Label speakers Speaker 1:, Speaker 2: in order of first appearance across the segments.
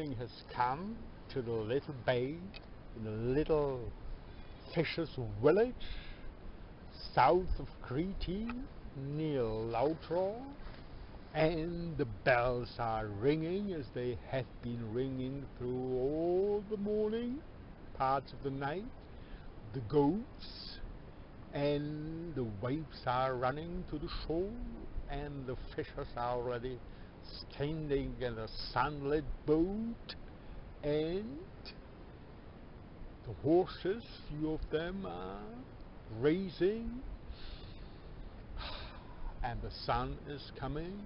Speaker 1: morning has come to the little bay in a little fisher's village south of Crete near Lautro, and the bells are ringing as they have been ringing through all the morning, parts of the night. The goats and the waves are running to the shore, and the fishers are already standing in a sunlit boat, and the horses, few of them, are grazing, and the sun is coming,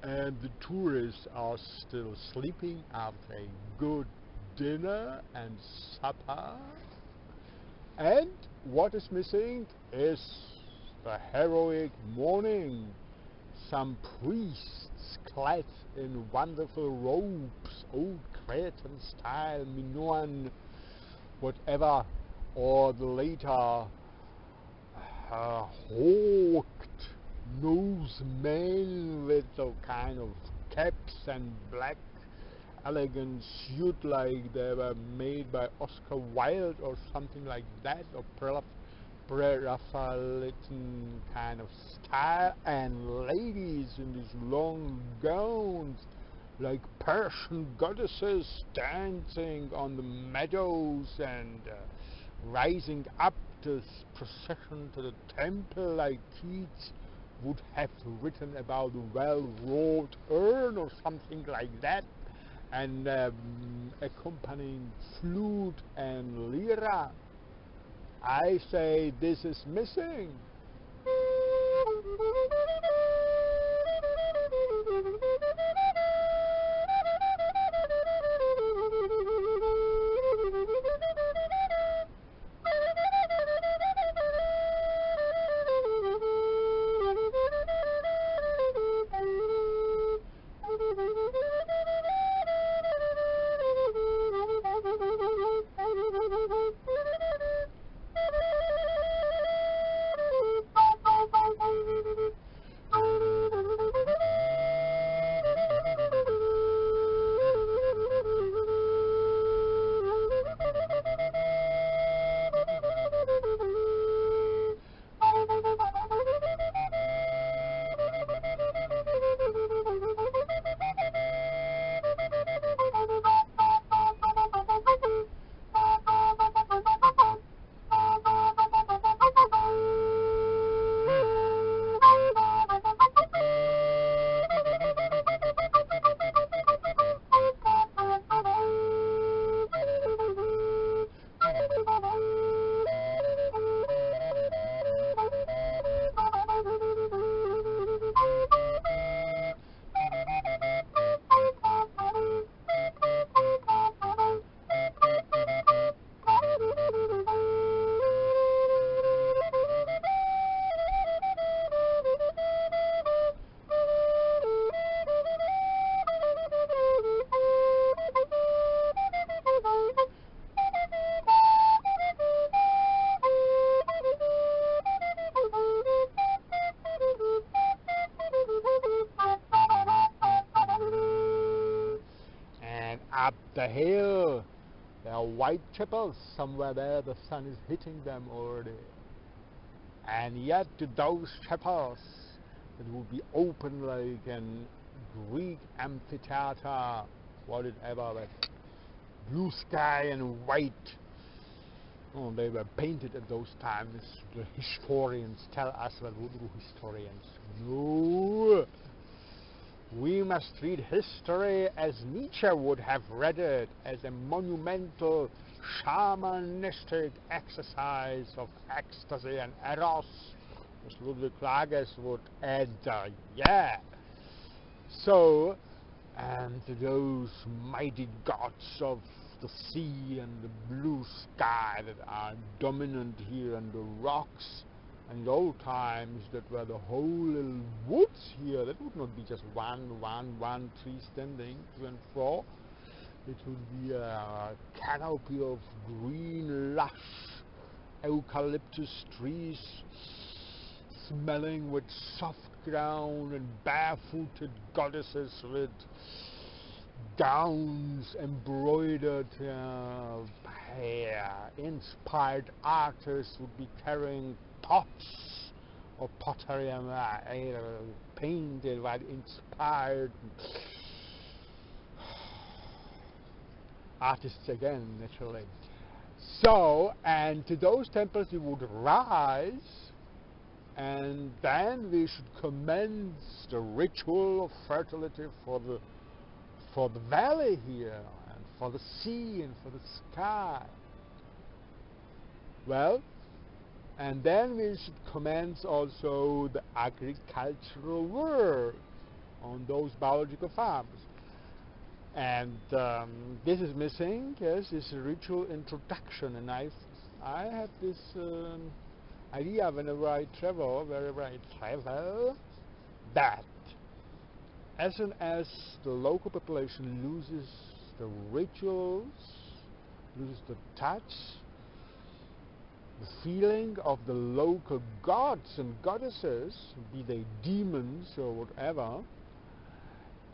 Speaker 1: and the tourists are still sleeping after a good dinner and supper. And what is missing is the heroic morning. Some priests clad in wonderful robes, old Cretan style, MINOAN, whatever, or the later hawked nose men with a kind of caps and black elegant suit like they were made by Oscar Wilde or something like that, or pre-Raphaelitan kind of style, and ladies in these long gowns like Persian goddesses dancing on the meadows and rising up this procession to the temple like Keats would have written about a well-wrought urn or something like that, and accompanying flute and lyra. I say this is missing. Up the hill, there are white chapels somewhere there. The sun is hitting them already, and yet to those chapels it would be open like an Greek amphitheater, whatever, with blue sky and white. Oh, they were painted at those times. The historians tell us, well, who do historians? No. We must read history as Nietzsche would have read it, as a monumental shamanistic exercise of ecstasy and eros, as Ludwig Klages would add, yeah. So, and those mighty gods of the sea and the blue sky that are dominant here, and the rocks. And in old times, that were the whole little woods here. That would not be just one tree standing to and fro. It would be a canopy of green, lush eucalyptus trees, smelling with soft ground, and barefooted goddesses with gowns embroidered hair. Inspired artists would be carrying pots of pottery painted, right, inspired artists again, naturally. So, and to those temples we would rise, and then we should commence the ritual of fertility for the valley here, and for the sea, and for the sky. Well, and then we should commence also the agricultural work on those biological farms. And this is missing, yes, this ritual introduction. And I have this idea whenever I travel, wherever I travel, that as soon as the local population loses the rituals, loses the touch, the feeling of the local gods and goddesses, be they demons or whatever,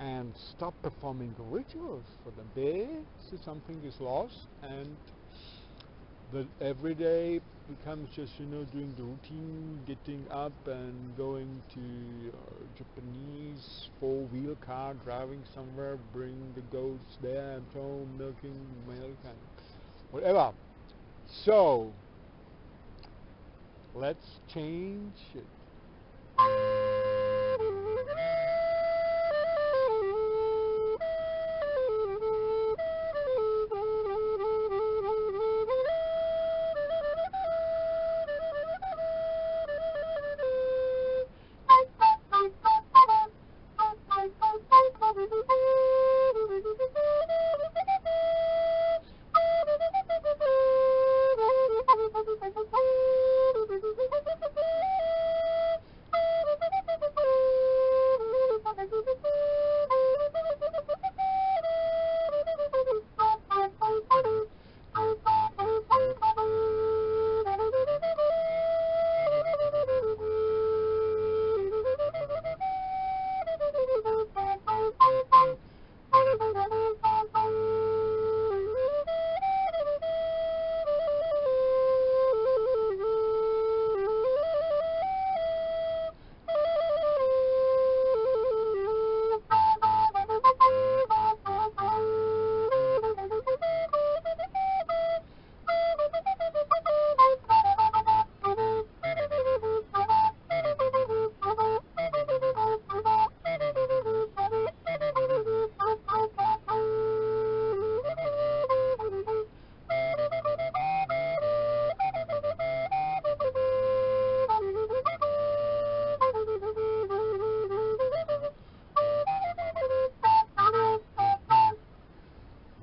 Speaker 1: and stop performing rituals for them, something is lost, and the everyday becomes just, doing the routine, getting up and going to Japanese four-wheel car, driving somewhere, bring the goats there and home, milking milk and whatever. So let's change it.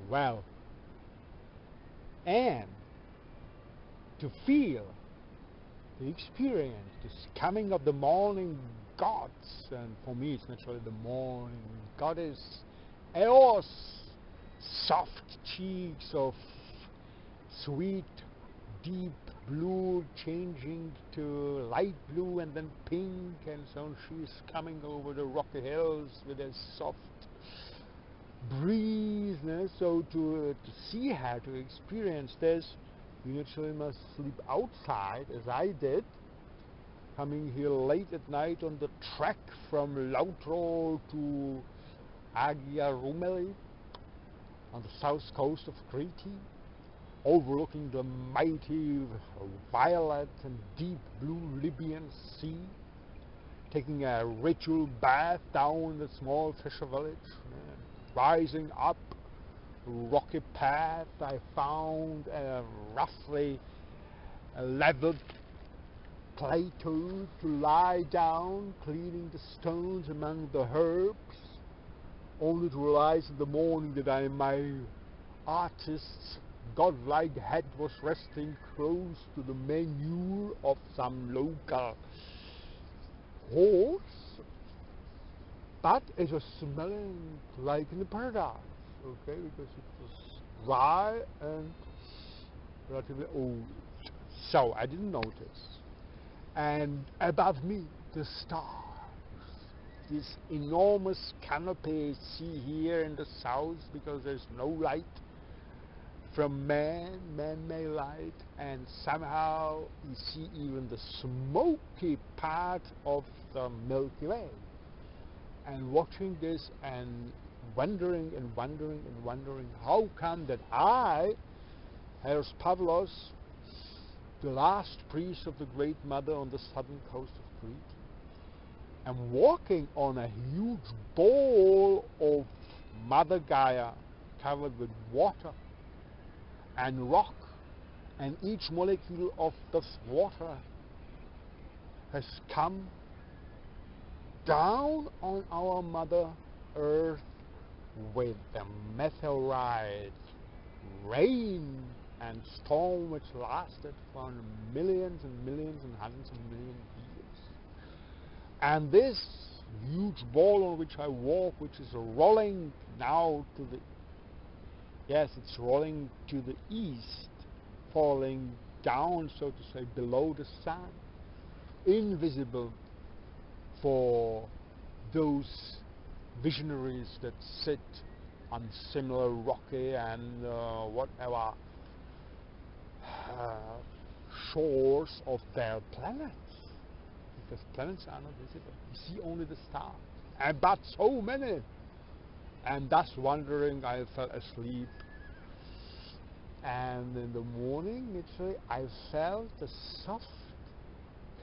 Speaker 1: Well, and to feel, to experience this coming of the morning gods, and for me it's naturally the morning goddess, Eos, soft cheeks of sweet, deep blue changing to light blue and then pink, and so she's coming over the rocky hills with a soft breeze. So to see her, to experience this, you naturally must sleep outside, as I did, coming here late at night on the trek from Lautro to Agia Rumeli on the south coast of Crete, overlooking the mighty violet and deep blue Libyan Sea, taking a ritual bath down the small fisher village, rising up a rocky path. I found a roughly leveled plateau to lie down, cleaning the stones among the herbs, only to realize in the morning that my artist's godlike head was resting close to the manure of some local horse, but it was smelling like in the paradise, okay, because it was dry and relatively old. So I didn't notice. And above me, the stars, this enormous canopy see here in the south, because there's no light from man-made light, and somehow you see even the smoky part of the Milky Way. And watching this and wondering and wondering and wondering, how come that I, as Pavlos, the last priest of the Great Mother on the southern coast of Crete, am walking on a huge ball of Mother Gaia covered with water and rock, and each molecule of this water has come down on our Mother Earth with the meteorite rain and storm which lasted for millions and millions and hundreds of millions of years. And this huge ball on which I walk, which is rolling now to the, yes, it's rolling to the east, falling down, so to say, below the sun, invisible for those visionaries that sit on similar rocky and whatever shores of their planets, because planets are not visible. You see only the stars, and but so many. And thus wondering, I fell asleep, and in the morning, literally, I felt the soft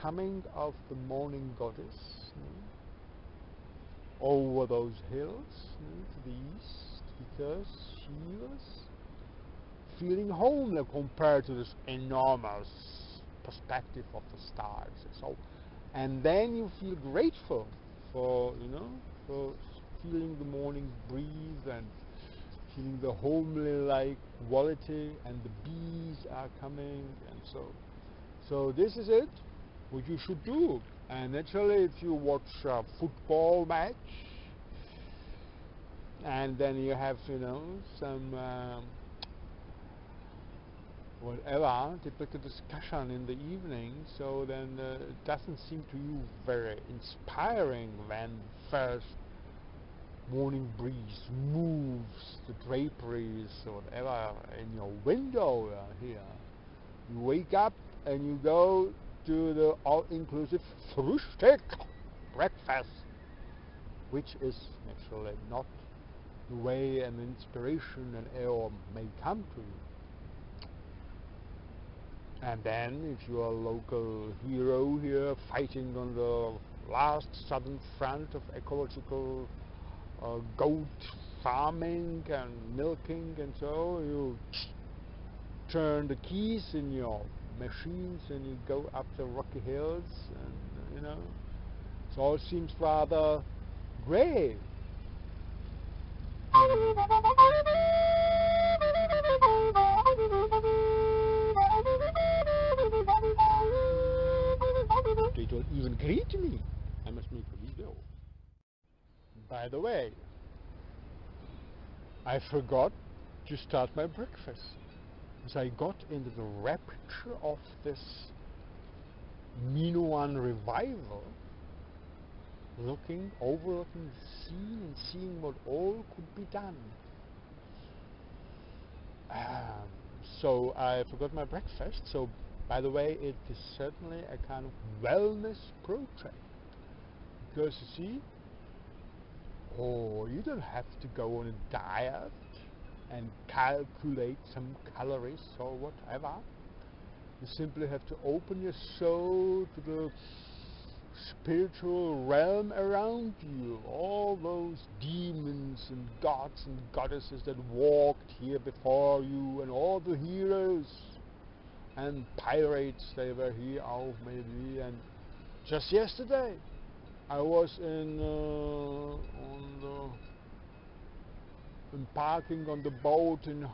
Speaker 1: coming of the morning goddess over those hills to the east, because she was feeling homely compared to this enormous perspective of the stars. So, and then you feel grateful for, for feeling the morning breeze and feeling the homely-like quality, and the bees are coming, and so this is it, what you should do. And naturally, if you watch a football match, and then you have, some whatever typical discussion in the evening, so then it doesn't seem to you very inspiring when first morning breeze moves the draperies or whatever in your window here. You wake up and you go to the all-inclusive Frühstück, breakfast, which is naturally not the way an inspiration and air may come to you. And then, if you are a local hero here fighting on the last southern front of ecological goat farming and milking, and so you turn the keys in your machines and you go up the rocky hills, and it all seems rather great. They don't even greet me. I must make a video. By the way, I forgot to start my breakfast, because I got into the rapture of this MINOAN revival, overlooking the scene and seeing what all could be done. So I forgot my breakfast. So, by the way, it is certainly a kind of wellness project, because you see, you don't have to go on a diet and calculate some calories or whatever. You simply have to open your soul to the spiritual realm around you. All those demons and gods and goddesses that walked here before you, and all the heroes and pirates, they were here out maybe. And just yesterday I was embarking on the boat in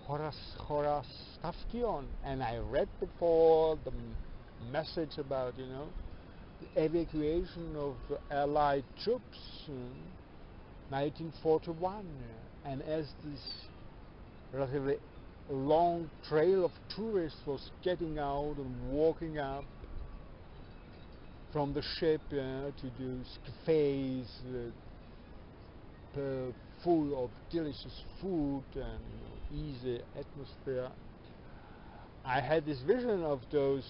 Speaker 1: Horastavkion, and I read before the message about the evacuation of Allied troops in 1941, and as this relatively long trail of tourists was getting out and walking up from the ship to those cafes full of delicious food and easy atmosphere. I had this vision of those,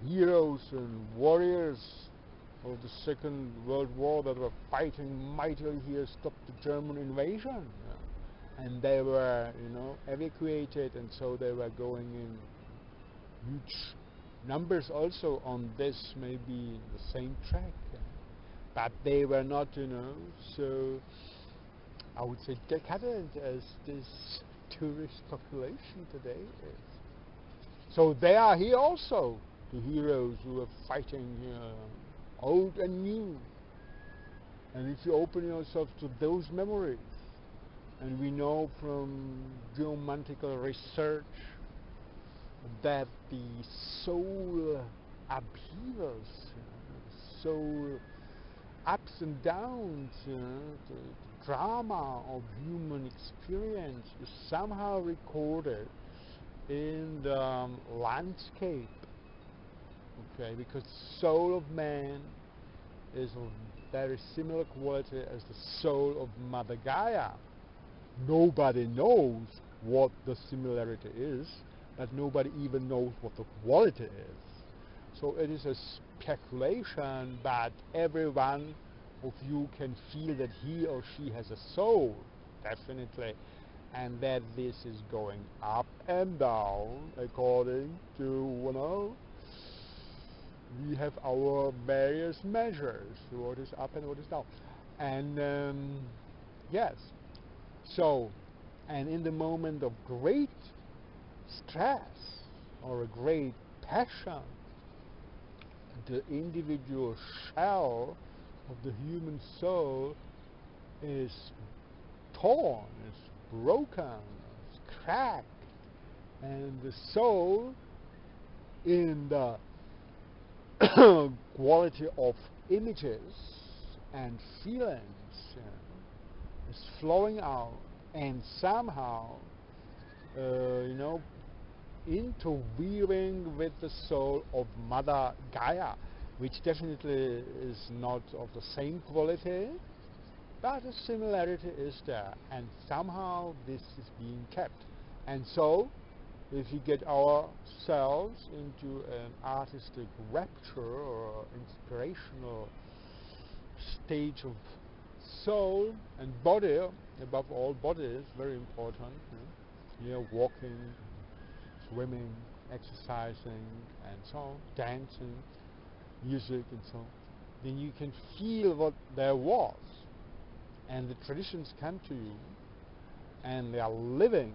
Speaker 1: heroes and warriors of the Second World War that were fighting mightily here, stop the German invasion, and they were, evacuated, and so they were going in huge numbers also on this, maybe the same track, but they were not, so I would say decadent as this tourist population today is. So they are here also, the heroes who are fighting old and new. And if you open yourself to those memories, and we know from geomantical research that the soul upheavals, soul ups and downs, the drama of human experience is somehow recorded in the landscape. Okay, because the soul of man is of very similar quality as the soul of Mother Gaia. Nobody knows what the similarity is, but nobody even knows what the quality is. So it is a speculation, but every one of you can feel that he or she has a soul, definitely, and that this is going up and down according to, we have our various measures, what is up and what is down. And yes, so, and in the moment of great stress or a great passion, the individual shell of the human soul is torn, is broken, is cracked, and the soul in the quality of images and feelings is flowing out and somehow interweaving with the soul of Mother Gaia, which definitely is not of the same quality, but a similarity is there, and somehow this is being kept. And so if we get ourselves into an artistic rapture or inspirational stage of soul and body, above all body is very important, walking, swimming, exercising, and so on, dancing, music, and so on, then you can feel what there was, and the traditions come to you, and they are living,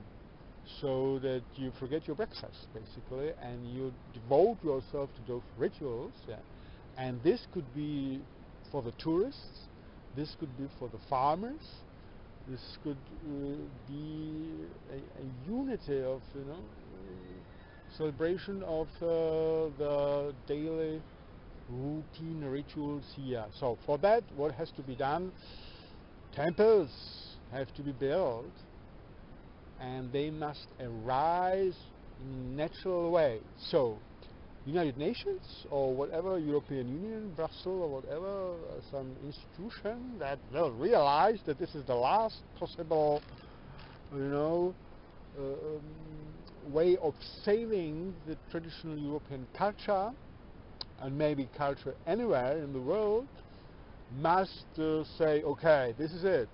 Speaker 1: so that you forget your breakfast, basically, and you devote yourself to those rituals, and this could be for the tourists, this could be for the farmers, this could be a unity of, celebration of the daily routine rituals here. So for that, what has to be done? Temples have to be built, and they must arise in a natural way. So United Nations or whatever, European Union, Brussels or whatever, some institution that will realize that this is the last possible, way of saving the traditional European culture, and maybe culture anywhere in the world, must say, okay, this is it.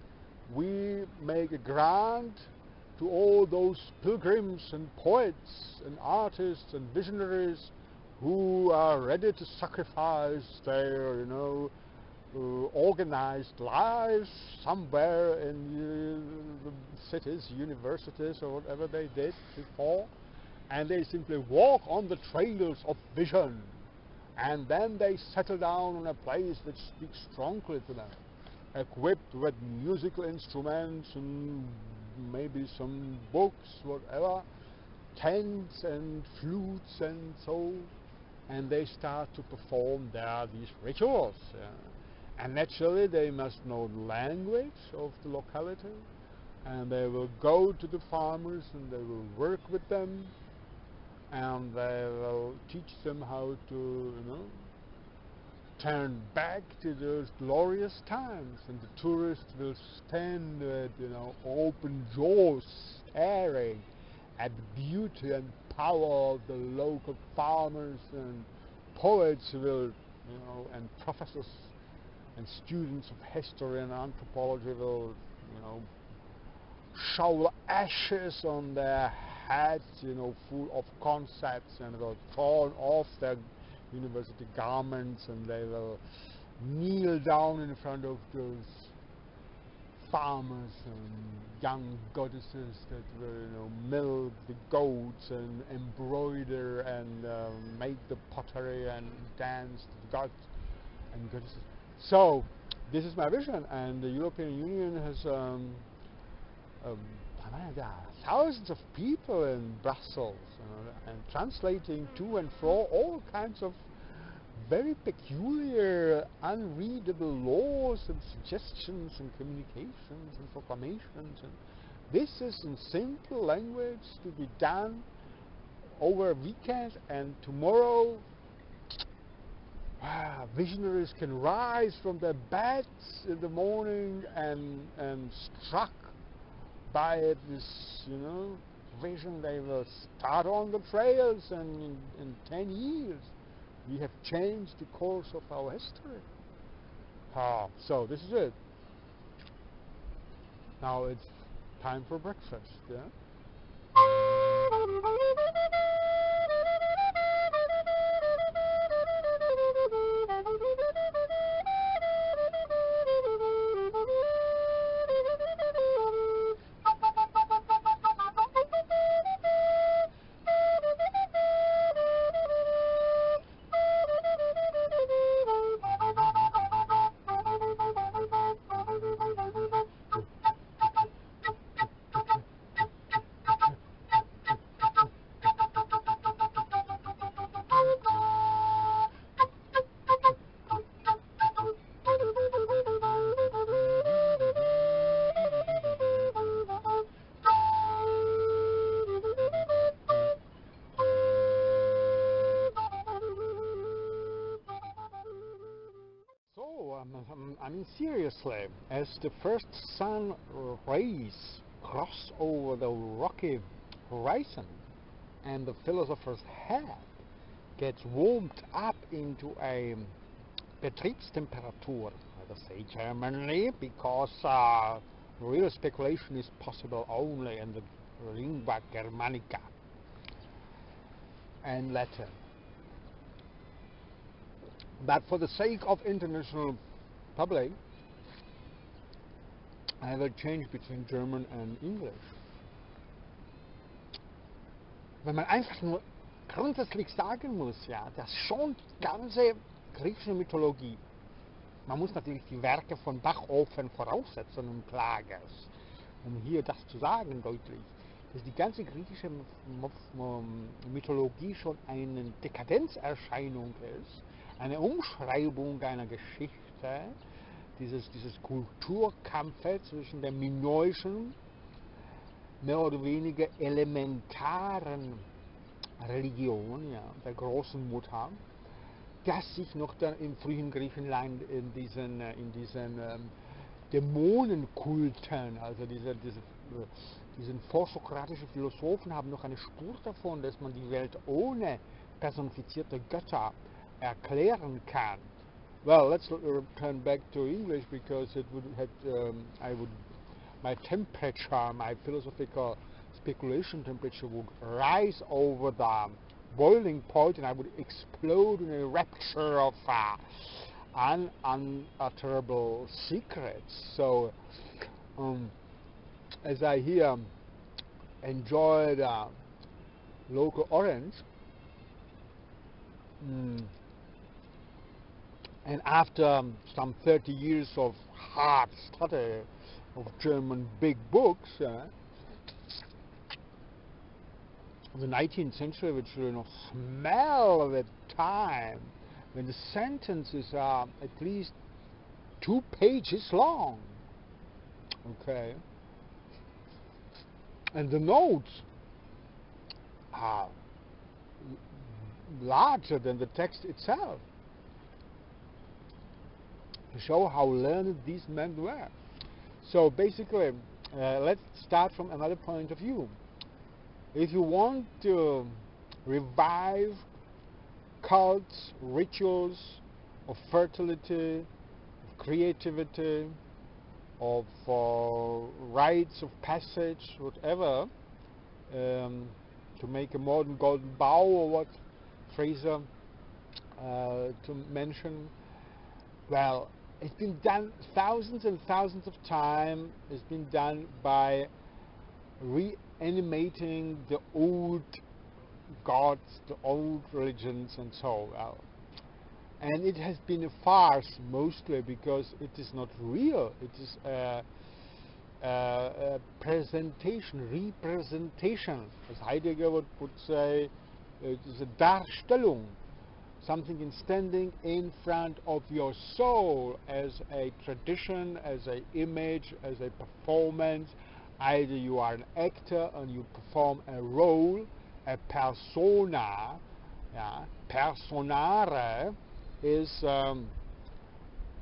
Speaker 1: We make a grant to all those pilgrims and poets and artists and visionaries who are ready to sacrifice their, organized lives somewhere in the cities, universities, or whatever they did before, and they simply walk on the trails of vision, and then they settle down on a place that speaks strongly to them, equipped with musical instruments and maybe some books, whatever, tents and flutes and so, and they start to perform there these rituals. And naturally they must know the language of the locality, and they will go to the farmers and they will work with them, and they will teach them how to turn back to those glorious times, and the tourist will stand with, open jaws, staring at the beauty and power of the local farmers, and poets will, and professors and students of history and anthropology will, shower ashes on their heads, full of concepts, and will throw off their university garments, and they will kneel down in front of those farmers and young goddesses that will, milk the goats and embroider and make the pottery and dance to the gods and goddesses. So this is my vision, and the European Union has there are thousands of people in Brussels, and translating to and fro all kinds of very peculiar, unreadable laws and suggestions and communications and proclamations. And this is in simple language to be done over a weekend, and tomorrow visionaries can rise from their beds in the morning and struck by this, vision, they will start on the trails, and in 10 years we have changed the course of our history. So this is it. Now it's time for breakfast, yeah? I mean, seriously, as the first sun rays cross over the rocky horizon and the philosopher's head gets warmed up into a Betriebstemperatur, let us say Germanly, because real speculation is possible only in the lingua germanica and Latin. But for the sake of international public, I will change between German and English. Wenn man einfach nur grundsätzlich sagen muss, ja, dass schon die ganze griechische Mythologie, man muss natürlich die Werke von Bachofen voraussetzen und Klages, hier das zu sagen deutlich, dass die ganze griechische Mythologie schon eine Dekadenzerscheinung ist, eine Umschreibung einer Geschichte, dieses Kulturkampfe zwischen der minoischen, mehr oder weniger elementaren Religion, ja, der großen Mutter, das sich noch dann im frühen Griechenland in diesen Dämonenkulten, also diesen vorsokratischen Philosophen haben noch eine Spur davon, dass man die Welt ohne personifizierte Götter erklären kann. Well, let's turn back to English, because it would have, my temperature, my philosophical speculation temperature would rise over the boiling point, and I would explode in a rapture of unutterable secrets. So, as I here enjoyed local orange, and after some 30 years of hard study of German big books, the 19th century, which smell of a time when the sentences are at least 2 pages long, okay, and the notes are larger than the text itself. to show how learned these men were. So basically, let's start from another point of view. If you want to revive cults, rituals of fertility, of creativity, of rites of passage, whatever, to make a modern golden bow, or what Fraser to mention. Well, it's been done thousands and thousands of times. It's been done by reanimating the old gods, the old religions, and so on. And it has been a farce mostly because it is not real. It is a representation, as Heidegger would say. It is a Darstellung, something in standing in front of your soul as a tradition, as an image, as a performance. Either you are an actor and you perform a role, a persona. Yeah, personare is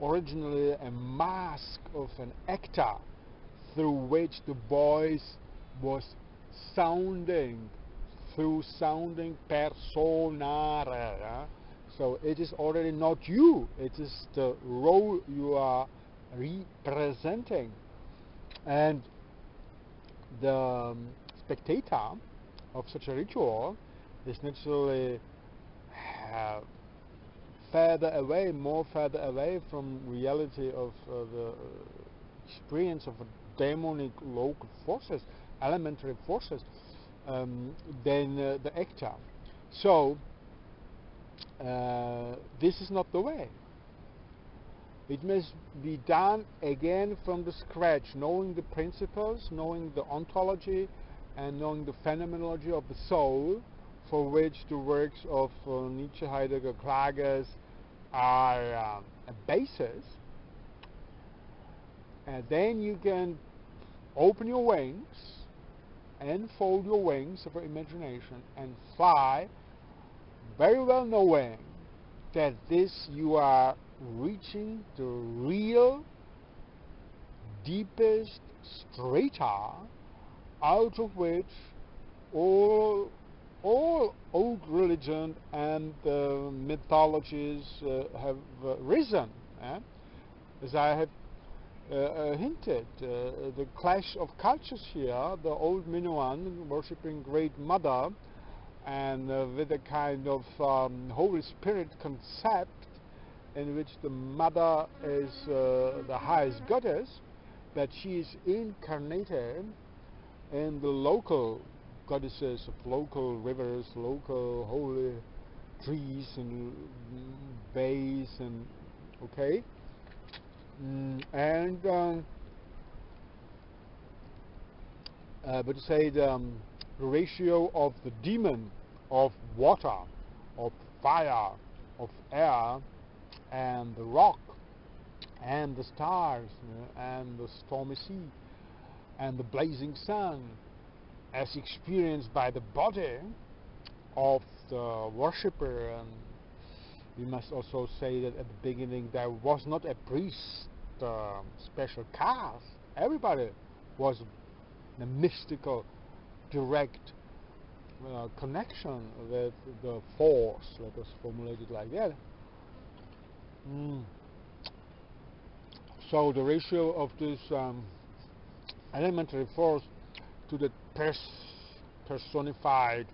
Speaker 1: originally a mask of an actor through which the voice was sounding, through sounding personare. Yeah? So it is already not you, it is the role you are representing. And the spectator of such a ritual is naturally more further away from reality of the experience of demonic local forces, elementary forces, than the actor. So this is not the way. It must be done again from the scratch, knowing the principles, knowing the ontology, and knowing the phenomenology of the soul, for which the works of Nietzsche, Heidegger, Klages are a basis. And then you can open your wings and fold your wings of your imagination and fly, very well knowing that this you are reaching the real, deepest strata out of which all old religion and mythologies have risen. As I have hinted, the clash of cultures here, the old MINOAN worshipping Great Mother, and with a kind of Holy Spirit concept in which the Mother is the highest goddess, that she is incarnated in the local goddesses of local rivers, local holy trees and bays, and okay, but to say the ratio of the demon of water, of fire, of air, and the rock, and the stars, and the stormy sea, and the blazing sun, as experienced by the body of the worshipper. And we must also say that at the beginning there was not a priest special caste. Everybody was in a mystical, direct connection with the force. Let us formulate it like that. So the ratio of this elementary force to the personified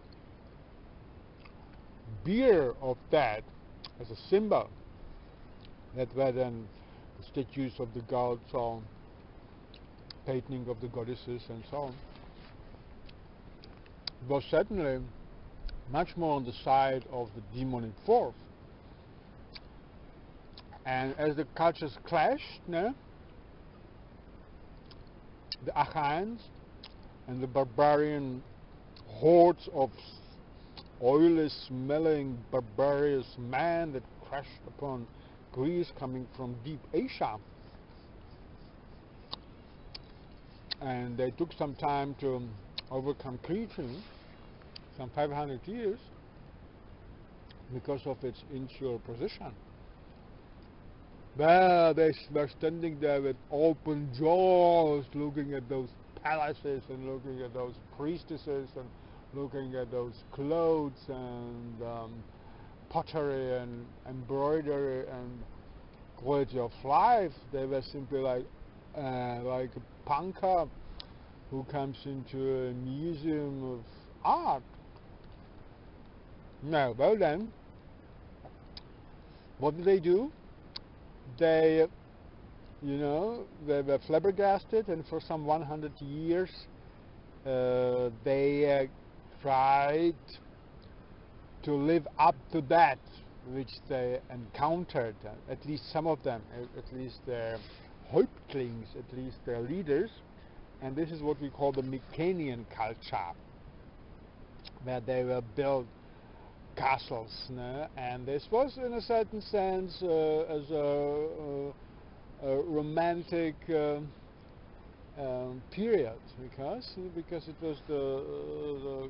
Speaker 1: beer of that as a symbol, that were then the statues of the gods, or painting of the goddesses, and so on, was certainly much more on the side of the demonic force. And as the cultures clashed, the Achaians and the barbarian hordes of oily smelling barbarous man that crashed upon Greece coming from deep Asia, and they took some time to overcome Crete, some 500 years, because of its insular position. Well, they were standing there with open jaws, looking at those palaces and looking at those priestesses and looking at those clothes and pottery and embroidery and quality of life. They were simply like a punker who comes into a museum of art. No, well then, what did they do? They, they were flabbergasted, and for some 100 years they tried to live up to that which they encountered, at least some of them, at least their Häuptlings, at least their leaders, and this is what we call the Mycenaean culture, where they were built castles, no? And this was in a certain sense as a romantic period, because it was the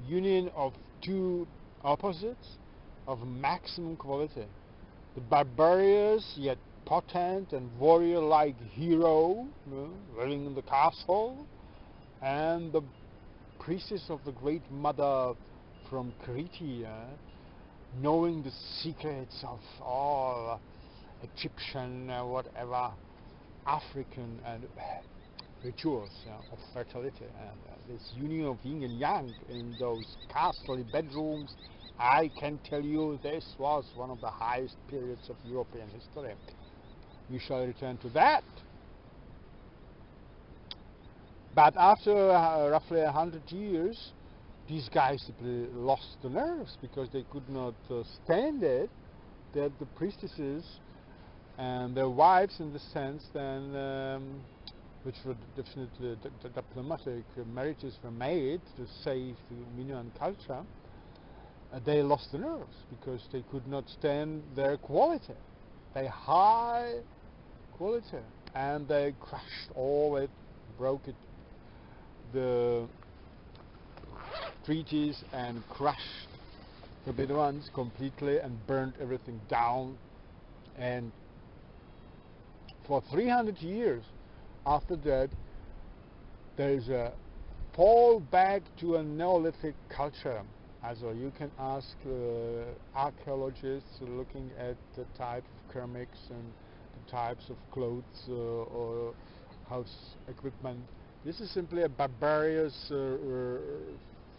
Speaker 1: union of two opposites of maximum quality: the barbarous yet potent and warrior-like hero, living in the castle, and the priestess of the great mother from Crete, knowing the secrets of all Egyptian, whatever, African and rituals of fertility, and this union of yin and yang in those castle bedrooms. I can tell you this was one of the highest periods of European history. We shall return to that. But after roughly 100 years, these guys simply lost the nerves because they could not stand it that the priestesses and their wives, in the sense, then, which were definitely diplomatic marriages were made to save the Minoan culture, they lost the nerves because they could not stand their quality, their high quality, and they crushed all it, broke it, the treaties, and crushed the Minoans completely and burned everything down. And for 300 years after that, there is a fall back to a Neolithic culture. Also, you can ask archaeologists looking at the type of ceramics and the types of clothes or house equipment. This is simply a barbarous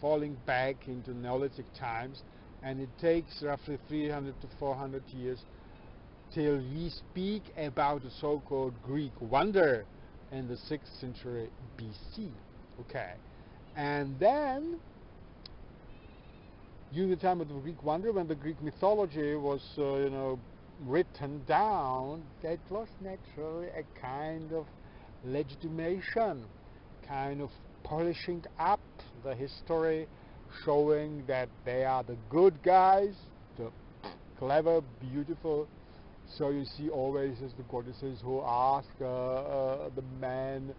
Speaker 1: falling back into Neolithic times, and it takes roughly 300 to 400 years till we speak about the so-called Greek wonder in the 6th century BC. Okay, and then during the time of the Greek wonder, when the Greek mythology was written down, that was naturally a kind of legitimation, kind of polishing up the history, showing that they are the good guys, the clever, beautiful. So you see always as the goddesses who ask the man,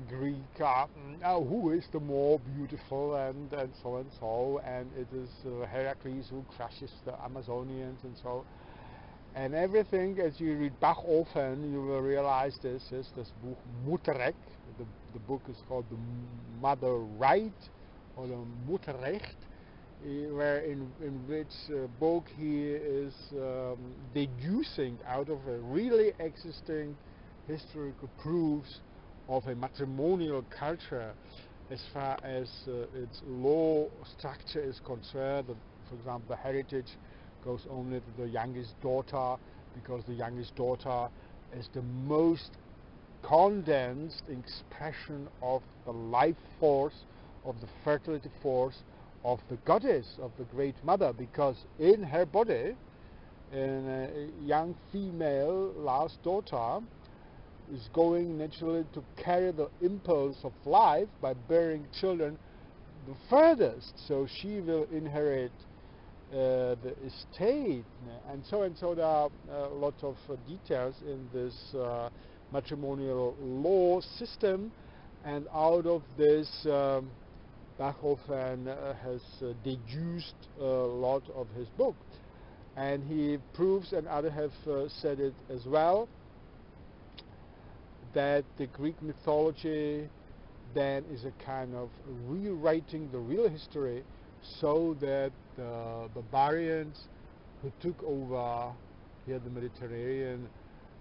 Speaker 1: Greek, who is the more beautiful, and so, and it is Heracles who crushes the Amazonians, and so. And everything, as you read Bachofen, you will realize this is this book Mutterrecht. The book is called the Mother Right, or the Mutterrecht, where in which book he is deducing out of a really existing historical proofs of a matrimonial culture as far as its law structure is concerned. For example, the heritage goes only to the youngest daughter, because the youngest daughter is the most condensed expression of the life force, of the fertility force of the goddess, of the great mother, because in her body, in a young female last daughter is going naturally to carry the impulse of life by bearing children the furthest, so she will inherit the estate, and so there are a lot of details in this matrimonial law system, and out of this Bachofen has deduced a lot of his book. And he proves, and others have said it as well, that the Greek mythology then is a kind of rewriting the real history, so that the barbarians who took over here the Mediterranean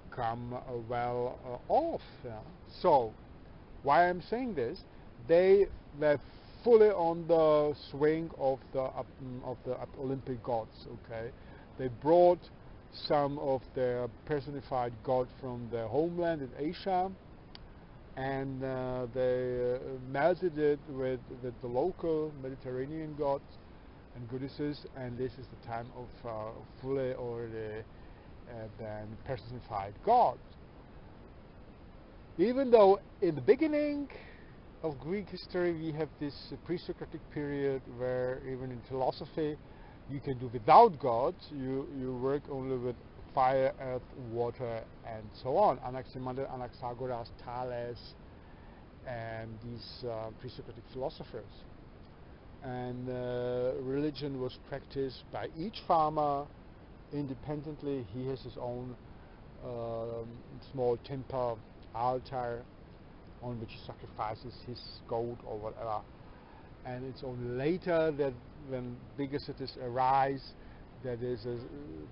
Speaker 1: come off. Yeah. So, why I'm saying this? They were fully on the swing of the Olympic gods. Okay, they brought some of their personified god from their homeland in Asia, and they melted it with the local Mediterranean gods and goddesses, and this is the time of fully already then personified gods. Even though in the beginning of Greek history we have this pre-Socratic period where even in philosophy you can do without gods, you work only with fire, earth, water, and so on. Anaximander, Anaxagoras, Thales, and these pre-Socratic philosophers. And religion was practiced by each farmer independently. He has his own small temple, altar, on which he sacrifices his goat or whatever. And it's only later that when bigger cities arise, that there's a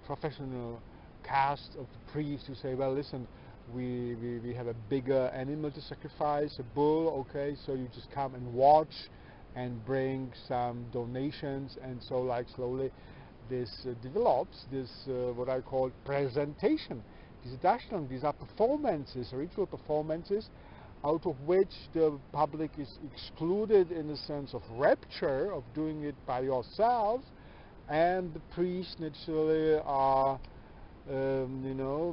Speaker 1: professional caste of the priests who say, well, listen, we have a bigger animal to sacrifice, a bull, okay, so you just come and watch and bring some donations, and so like slowly this develops, this what I call presentation. These are performances, ritual performances, out of which the public is excluded in the sense of rapture, of doing it by yourself, and the priests naturally are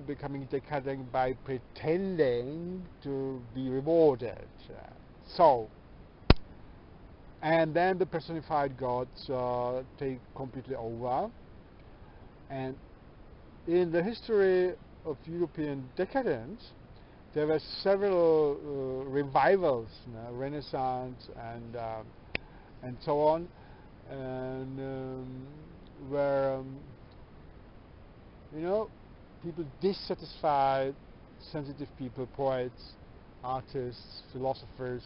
Speaker 1: becoming decadent by pretending to be rewarded. So, and then the personified gods take completely over, and in the history of European decadence there were several revivals, Renaissance and so on, and where people dissatisfied, sensitive people, poets, artists, philosophers,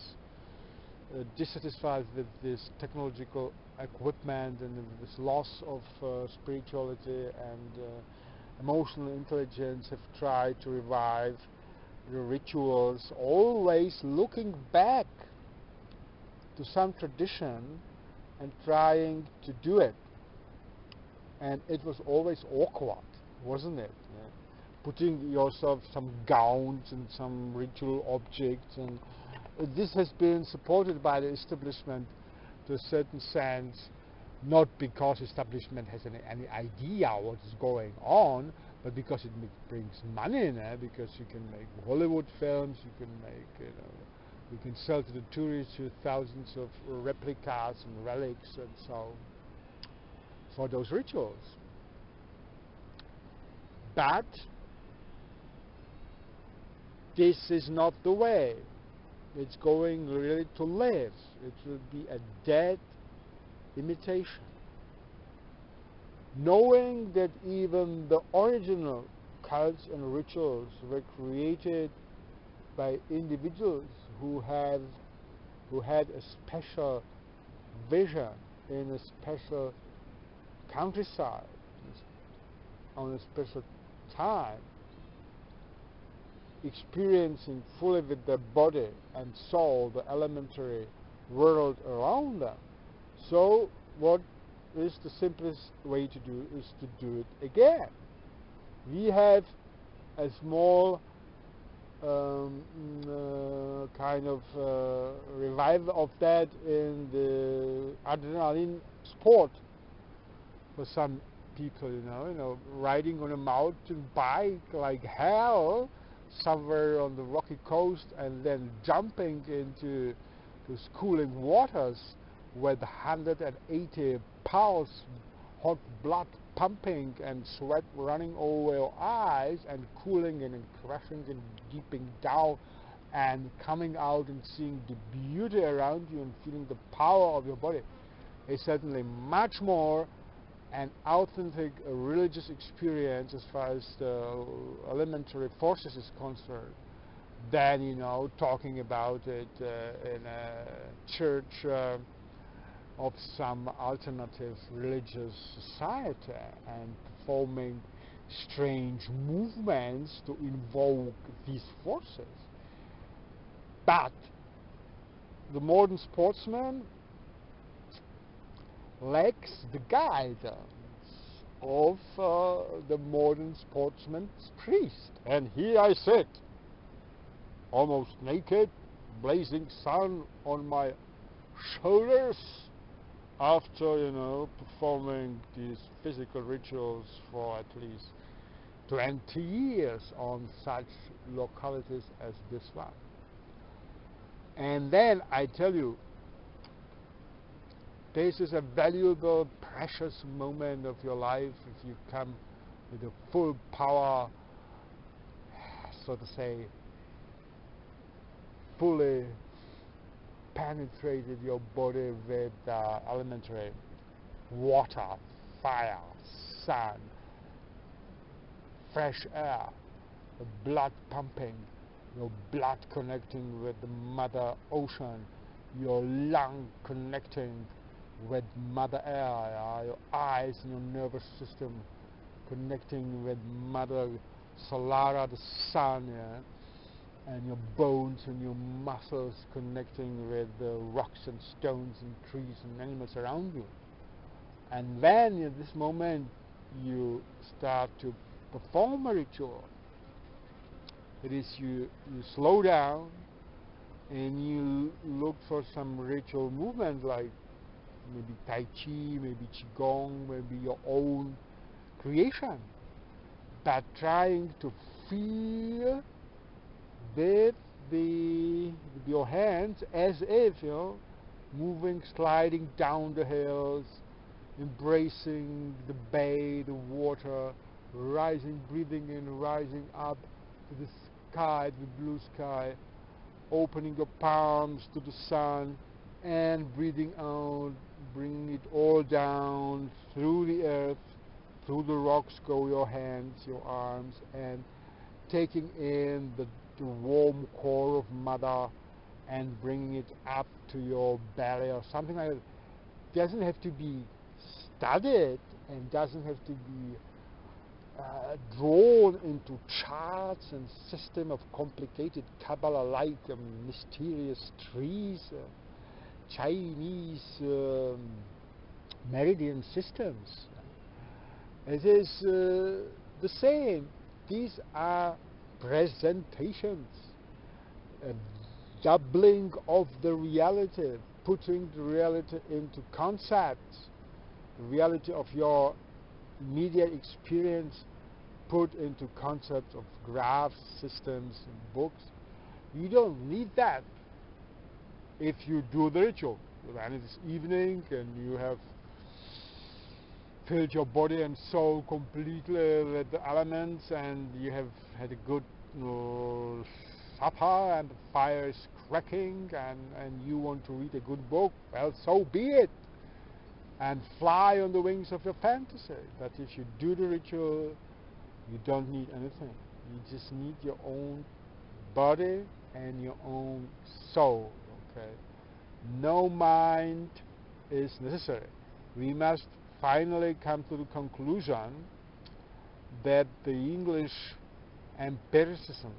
Speaker 1: dissatisfied with this technological equipment and this loss of spirituality and emotional intelligence, have tried to revive the rituals, always looking back to some tradition and trying to do it. And it was always awkward, wasn't it? Yeah. Putting yourself some gowns and some ritual objects, and this has been supported by the establishment to a certain sense, not because establishment has any idea what is going on, but because it brings money in, because you can make Hollywood films, you can make, you can sell to the tourists thousands of replicas and relics and so for those rituals. But this is not the way. It's going really to live. It will be a dead imitation. Knowing that even the original cults and rituals were created by individuals who had a special vision in a special countryside, on a special time, experiencing fully with their body and soul the elementary world around them. So what is the simplest way to do is to do it again. We have a small kind of revival of that in the adrenaline sport for some people, riding on a mountain bike like hell somewhere on the rocky coast and then jumping into those cooling waters with 180 pounds hot blood pumping and sweat running over your eyes and cooling and crashing and deeping down and coming out and seeing the beauty around you and feeling the power of your body is certainly much more an authentic religious experience as far as the elementary forces is concerned than, you know, talking about it in a church of some alternative religious society and performing strange movements to invoke these forces. But the modern sportsman lacks the guidance of the modern sportsman's priest. And here I sit, almost naked, blazing sun on my shoulders, after, you know, performing these physical rituals for at least 20 years on such localities as this one. And then I tell you, this is a valuable, precious moment of your life if you come with a full power, so to say, fully penetrated your body with elementary water, fire, sun, fresh air, the blood pumping, your blood connecting with the Mother Ocean, your lung connecting with Mother Air, your eyes and your nervous system connecting with Mother Solara, the sun, and your bones and your muscles connecting with the rocks and stones and trees and animals around you. And then at this moment you start to perform a ritual. It is you slow down and you look for some ritual movement, like maybe Tai Chi, maybe Qigong, maybe your own creation, but trying to feel with your hands as if, you know, moving, sliding down the hills, embracing the bay, the water, rising, breathing in, rising up to the sky, the blue sky, opening your palms to the sun, and breathing out, bringing it all down through the earth, through the rocks go your hands, your arms, and taking in the warm core of Mother and bringing it up to your belly or something like that. It doesn't have to be studied and doesn't have to be drawn into charts and system of complicated Kabbalah-like mysterious trees, Chinese meridian systems. It is the same. These are presentations, a doubling of the reality, putting the reality into concepts, the reality of your immediate experience put into concepts of graphs, systems, and books. You don't need that if you do the ritual. Then it is evening and you have filled your body and soul completely with the elements, and you have had a good supper, and the fire is cracking, and you want to read a good book. Well, so be it, and fly on the wings of your fantasy. But if you do the ritual, you don't need anything. You just need your own body and your own soul. Okay, no mind is necessary. We must finally come to the conclusion that the English empiricism,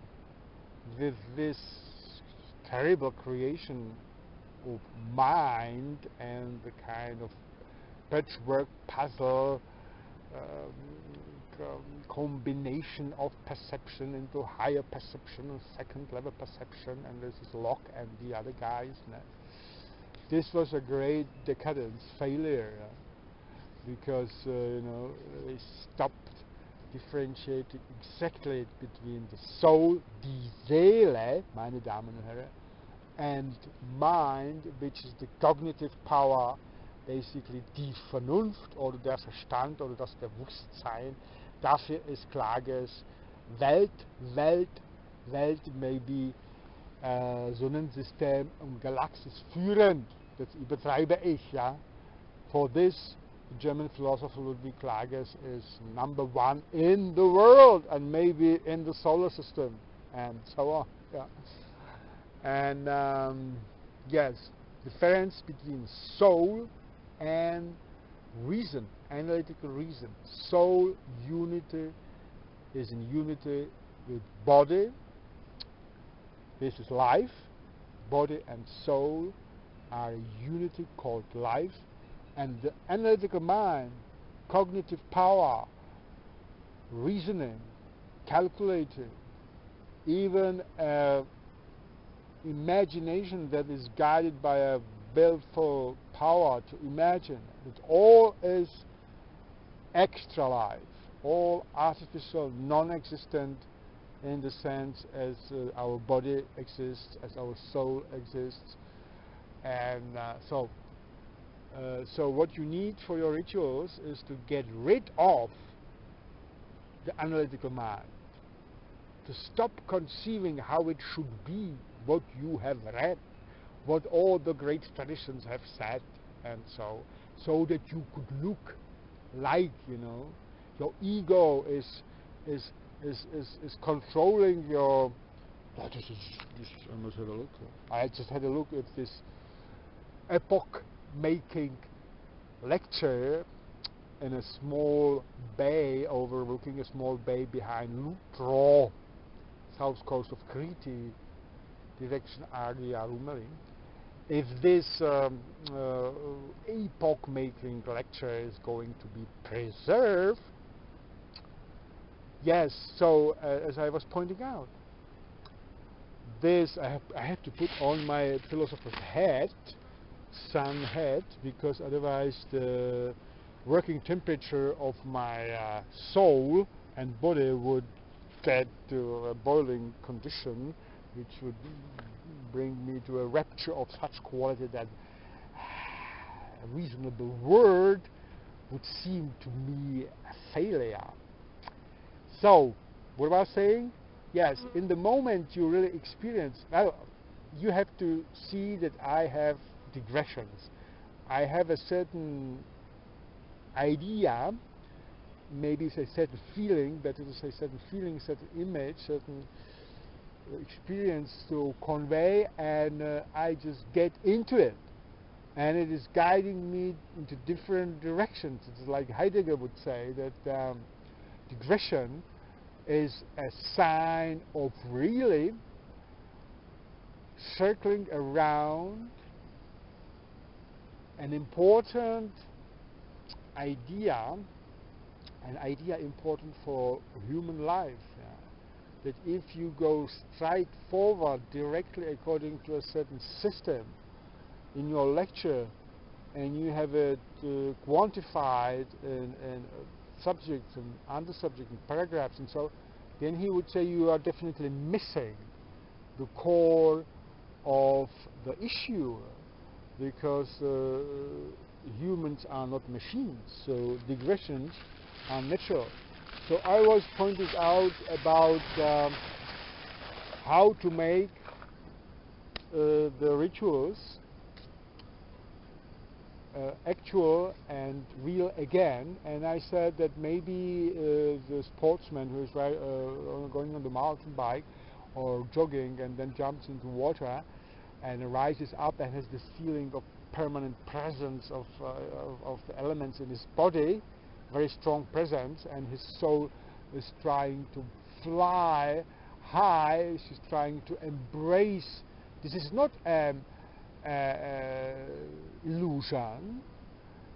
Speaker 1: with this terrible creation of mind and the kind of patchwork puzzle combination of perception into higher perception and second level perception, and this is Locke and the other guys. This was a great decadence, failure, because they stopped differentiating exactly between the soul, die Seele, meine Damen und Herren, and mind, which is the cognitive power, basically die Vernunft oder der Verstand oder das Bewusstsein. Dafür ist Klages Welt may be Sonnensystem und Galaxis führend. Das übertreibe ich, ja. For this, the German philosopher Ludwig Klages is #1 in the world and maybe in the solar system and so on. Yeah. And yes, difference between soul and reason, analytical reason. Soul unity is in unity with body. This is life. Body and soul are a unity called life. And the analytical mind, cognitive power, reasoning, calculating, even imagination that is guided by a willful power to imagine. It all is extra life, all artificial, non-existent in the sense as our body exists, as our soul exists. And so what you need for your rituals is to get rid of the analytical mind, to stop conceiving how it should be, what you have read, what all the great traditions have said, and so that you could look like, your ego is controlling your. I must have a look. I just had a look at this epoch-making lecture in a small bay overlooking a small bay behind Lautro, south coast of Crete, direction Ardea Rumeli. If this epoch-making lecture is going to be preserved, yes, so as I was pointing out, this I have to put on my philosopher's hat, sun hat, because otherwise the working temperature of my soul and body would get to a boiling condition, which would bring me to a rapture of such quality that a reasonable word would seem to me a failure. So, what was I saying? Yes, in the moment you really experience, well, you have to see that I have digressions. I have a certain idea, maybe say certain feeling, better to say certain feeling, certain image, certain experience to convey, and I just get into it, and it is guiding me into different directions. It's like Heidegger would say that digression is a sign of really circling around an important idea, an idea important for human life. Yeah. That if you go straight forward directly according to a certain system in your lecture, and you have it quantified in subjects and under subjects and paragraphs and so, then he would say you are definitely missing the core of the issue, because humans are not machines, so digressions are natural. So I was pointing out about how to make the rituals actual and real again, and I said that maybe the sportsman who is going on the mountain bike or jogging and then jumps into water and rises up and has this feeling of permanent presence of the elements in his body, very strong presence, and his soul is trying to fly high, she's trying to embrace. This is not illusion.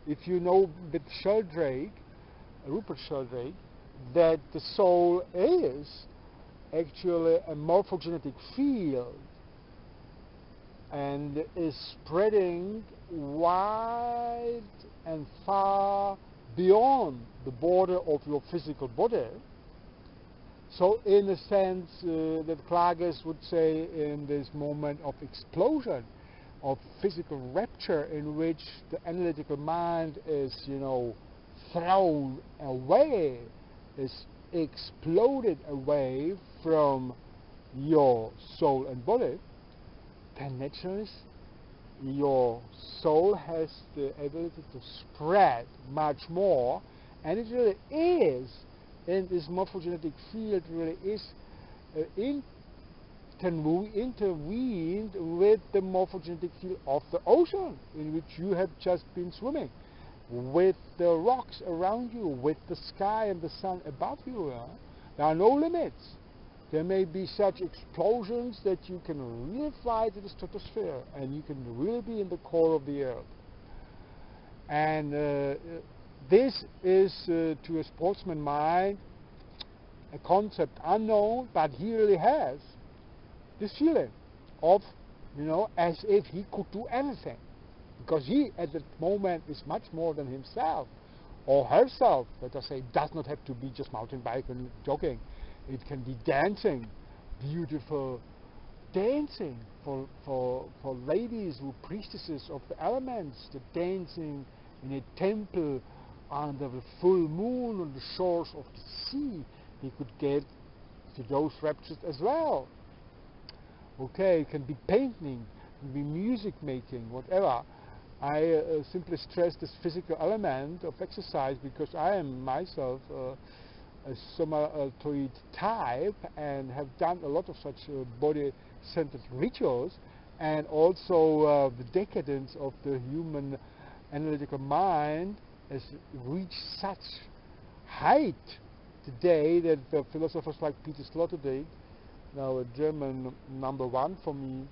Speaker 1: If you know with Sheldrake, Rupert Sheldrake, that the soul is actually a morphogenetic field and is spreading wide and far beyond the border of your physical body. So in a sense that Klages would say, in this moment of explosion, of physical rapture, in which the analytical mind is, thrown away, is exploded away from your soul and body, then naturally your soul has the ability to spread much more, and it really is, in this morphogenetic field, really is intervened with the morphogenetic field of the ocean in which you have just been swimming, with the rocks around you, with the sky and the sun above you. There are no limits. There may be such explosions that you can really fly to the stratosphere and you can really be in the core of the earth. And this is, to a sportsman mind, a concept unknown, but he really has this feeling of, as if he could do anything. Because he, at that moment, is much more than himself or herself. Let us say, it does not have to be just mountain bike and jogging. It can be dancing, beautiful dancing for ladies who priestesses of the elements, the dancing in a temple under the full moon on the shores of the sea. He could get to those raptures as well. Okay, it can be painting, it can be music making, whatever. I simply stress this physical element of exercise because I am myself a somatoid type and have done a lot of such body-centered rituals, and also the decadence of the human analytical mind has reached such height today that the philosophers like Peter Sloterdijk, now a German #1 for me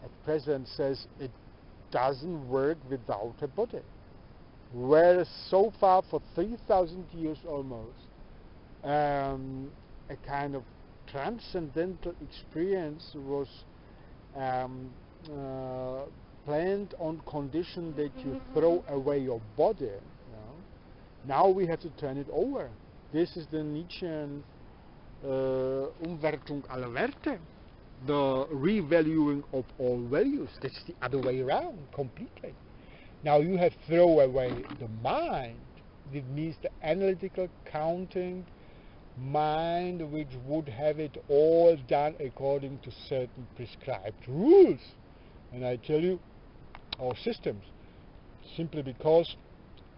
Speaker 1: at present, says it doesn't work without a body. Whereas so far for 3,000 years almost, a kind of transcendental experience was planned on condition that you throw away your body. Now we have to turn it over. This is the Nietzschean Umwertung aller Werte, the revaluing of all values. That's the other way around completely. Now you have thrown away the mind. It means the analytical, counting mind, which would have it all done according to certain prescribed rules. And I tell you, our systems, simply because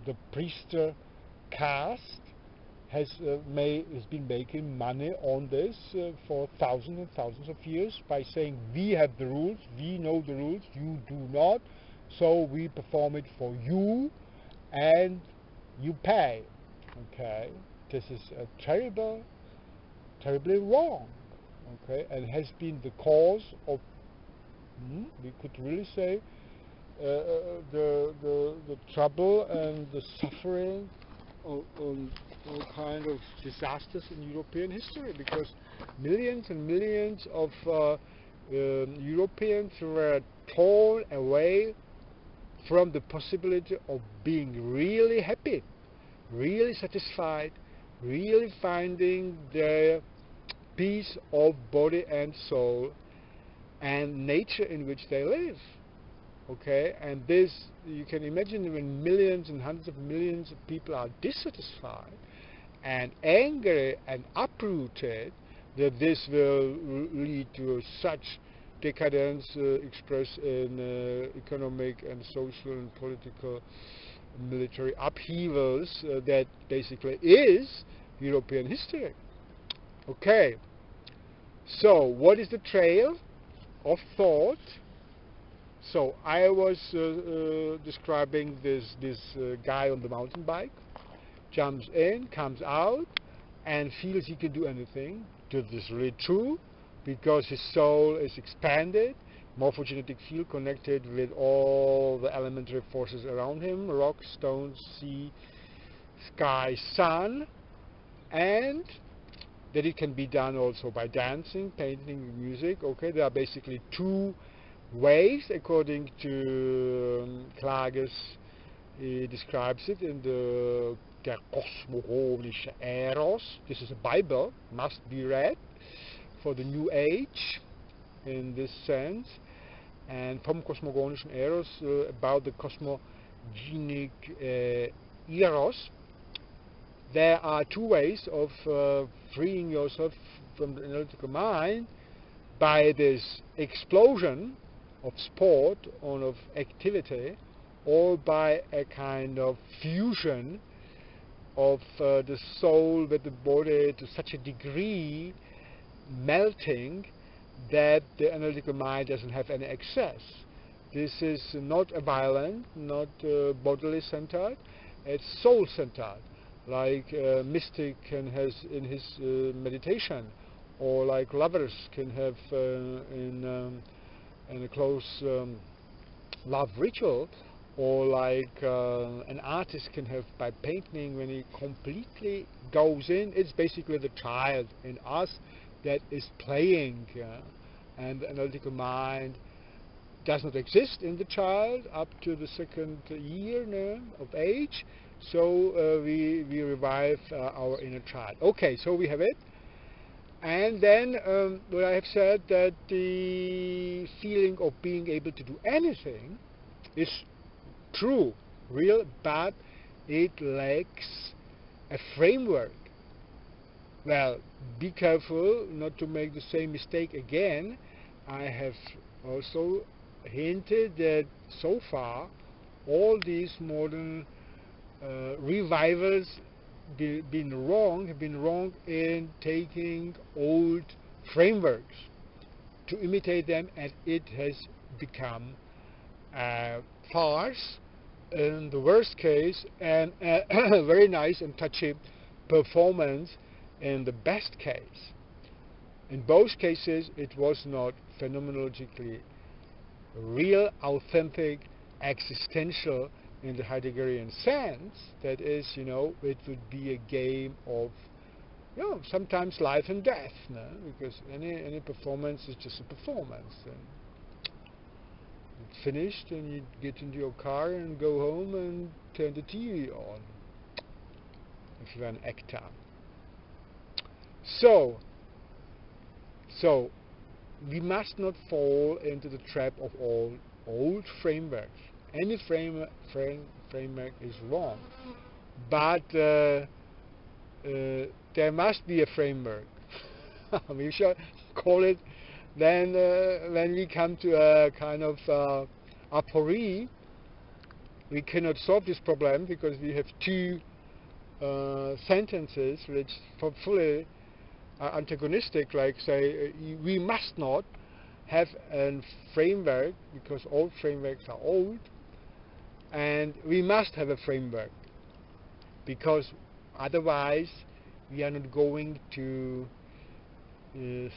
Speaker 1: the priester caste has been making money on this for thousands and thousands of years by saying, we have the rules, we know the rules, you do not, so we perform it for you and you pay. Okay, this is terribly wrong. Okay, and has been the cause of, we could really say, the trouble and the suffering on all kind of disasters in European history, because millions and millions of Europeans were torn away from the possibility of being really happy, really satisfied, really finding their peace of body and soul and nature in which they live. Okay, and this, you can imagine, when millions and hundreds of millions of people are dissatisfied and angry and uprooted, that this will lead to such decadence expressed in economic and social and political military upheavals that basically is European history. Okay, so what is the trail of thought? So I was describing this guy on the mountain bike, jumps in, comes out, and feels he can do anything. This is really true, because his soul is expanded, morphogenetic field connected with all the elementary forces around him, rock, stones, sea, sky, sun, and that it can be done also by dancing, painting, music. Okay, there are basically two ways, according to Klages. He describes it in the Der kosmogonische Eros. This is a Bible, must be read for the New Age in this sense. And vom kosmogonischen Eros, about the cosmogenic Eros, there are two ways of freeing yourself from the analytical mind: by this explosion of sport or of activity, or by a kind of fusion of the soul with the body to such a degree, melting, that the analytical mind doesn't have any access. This is not a violent, not bodily centered, it's soul centered, like a mystic can have in his meditation, or like lovers can have in a close love ritual, or like an artist can have by painting when he completely goes in. It's basically the child in us that is playing, and the analytical mind does not exist in the child up to the second year of age, so we revive our inner child. Okay, so we have it. And then what I have said, that the feeling of being able to do anything is true, real, but it lacks a framework. Well, be careful not to make the same mistake again. I have also hinted that so far all these modern revivals have been wrong in taking old frameworks to imitate them, and it has become a farce in the worst case, and a very nice and touchy performance in the best case. In both cases it was not phenomenologically real, authentic, existential in the Heideggerian sense. That is, it would be a game of, sometimes life and death, no? Because any performance is just a performance. And it's finished, and you get into your car and go home and turn the TV on, if you're an actor. So we must not fall into the trap of all old frameworks. Any framework is wrong, but there must be a framework. We shall call it then when we come to a kind of aporie. We cannot solve this problem because we have two sentences which fully are antagonistic, like say we must not have a framework because all frameworks are old, and we must have a framework because otherwise we are not going to use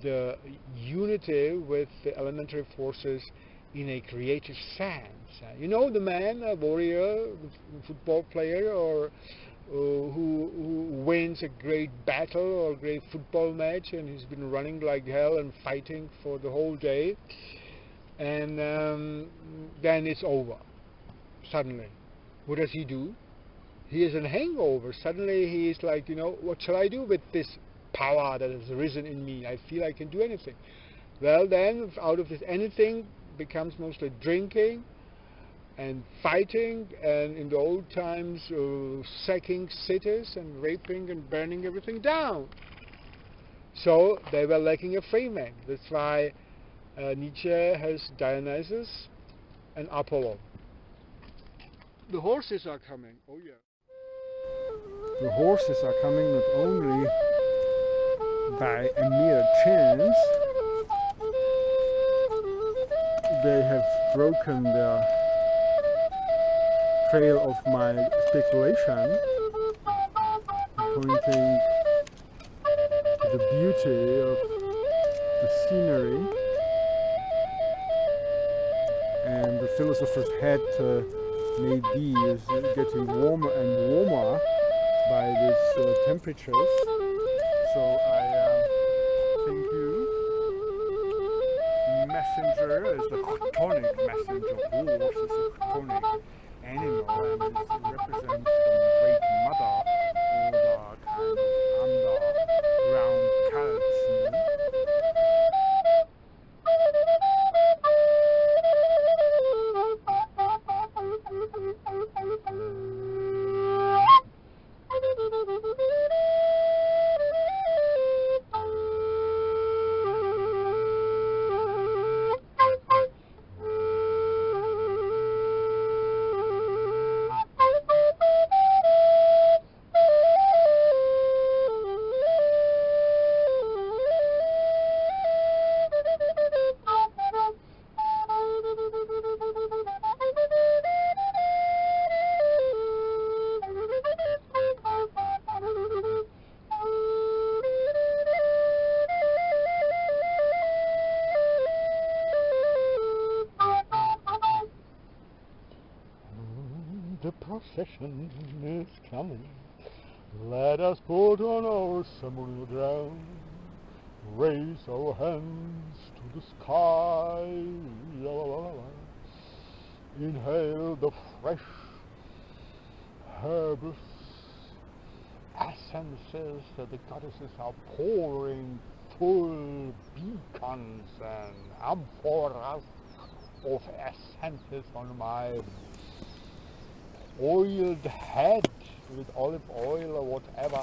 Speaker 1: the unity with the elementary forces in a creative sense. The man, a warrior, football player, or who wins a great battle or a great football match, and he's been running like hell and fighting for the whole day, and then it's over suddenly. What does he do? He has a hangover. Suddenly he is like, what shall I do with this power that has risen in me? I feel I can do anything. Well, then out of this anything becomes mostly drinking and fighting, and in the old times sacking cities and raping and burning everything down. So they were lacking a framing. That's why Nietzsche has Dionysus and Apollo. The horses are coming. Oh yeah. The horses are coming not only by a mere chance. They have broken the trail of my speculation, pointing to the beauty of the scenery, and the philosopher's head maybe is getting warmer and warmer by these temperatures. So I think you, messenger, is a chthonic messenger. Horse is a chthonic animal, and it represents the great mother, or the kind of underground cults. procession is coming. Let us put on our ceremonial ground, raise our hands to the sky, inhale the fresh herbless essences that the goddesses are pouring full beacons and amphoras of essences on my oiled head with olive oil or whatever.